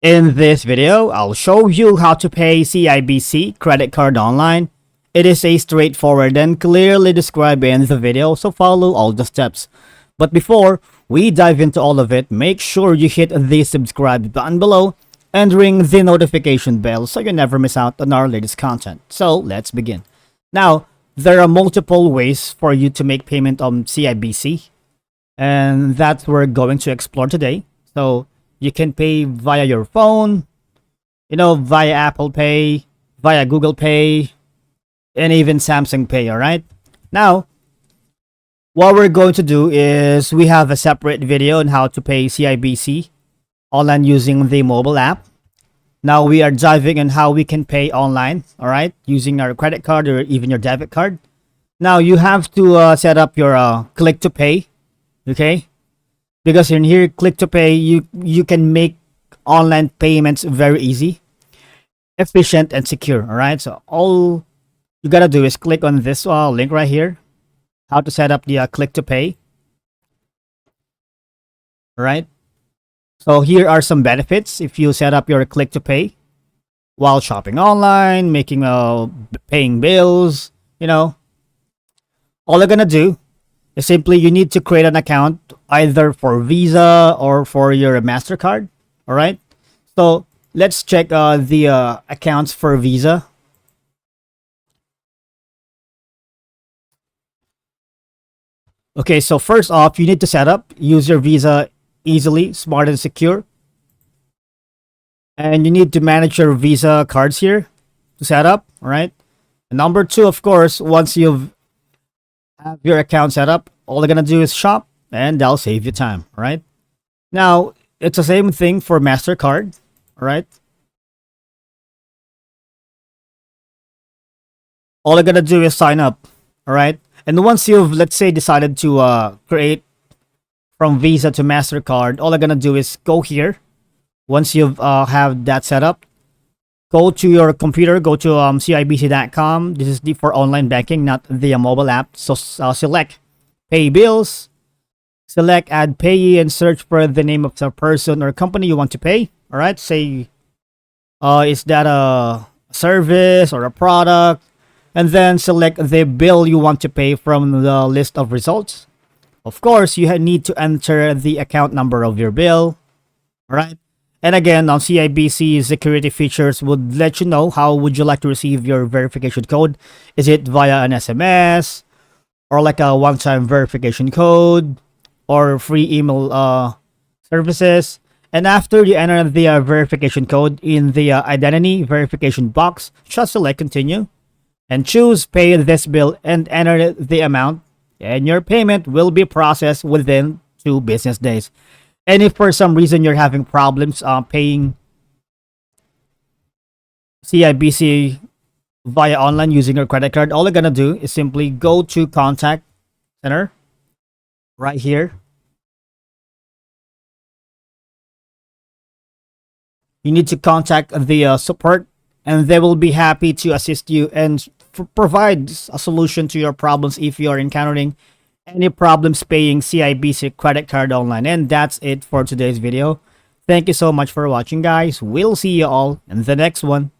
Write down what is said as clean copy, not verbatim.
In this video, I'll show you how to pay CIBC credit card online. It is a straightforward and clearly described in the video, so follow all the steps. But before we dive into all of it, make sure you hit the subscribe button below and ring the notification bell so you never miss out on our latest content. So let's begin. Now, there are multiple ways for you to make payment on CIBC, and that we're going to explore today. So you can pay via your phone, via Apple Pay, via Google Pay, and even Samsung Pay, alright? Now, what we're going to do is we have a separate video on how to pay CIBC online using the mobile app. Now we are diving in how we can pay online, alright, using our credit card or even your debit card. Now you have to set up your click to pay, okay? Because in here, click to pay, you can make online payments very easy, efficient, and secure. All right. So all you gotta do is click on this link right here, how to set up the click to pay. All right. So here are some benefits if you set up your click to pay while shopping online, making paying bills. All you're gonna do is simply you need to create an account either for Visa or for your MasterCard. All right. So let's check the accounts for Visa. Okay, so first off, you need to set up, use your Visa easily, smart and secure. And you need to manage your Visa cards here to set up. All right. And number two, of course, once you've have your account set up, all you're gonna do is shop, and that'll save you time. All right. Now it's the same thing for MasterCard. All right. All you're gonna do is sign up. All right. And once you've, let's say, decided to create from Visa to MasterCard, all you're gonna do is go here. Once you've have that set up, go to your computer, go to cibc.com. This is for online banking, not the mobile app. So select pay bills, select add payee, and search for the name of the person or company you want to pay. All right, say is that a service or a product, and then select the bill you want to pay from the list of results. Of course, you need to enter the account number of your bill. All right. And again, on CIBC security features would let you know how would you like to receive your verification code. Is it via an SMS or like a one-time verification code or free email services? And after you enter the verification code in the identity verification box, just select continue and choose pay this bill and enter the amount, and your payment will be processed within 2 business days. And if for some reason you're having problems paying CIBC via online using your credit card, all you're gonna do is simply go to contact center right here. You need to contact the support, and they will be happy to assist you and provide a solution to your problems if you are encountering any problems paying CIBC credit card online. And that's it for today's video. Thank you so much for watching, guys. We'll see you all in the next one.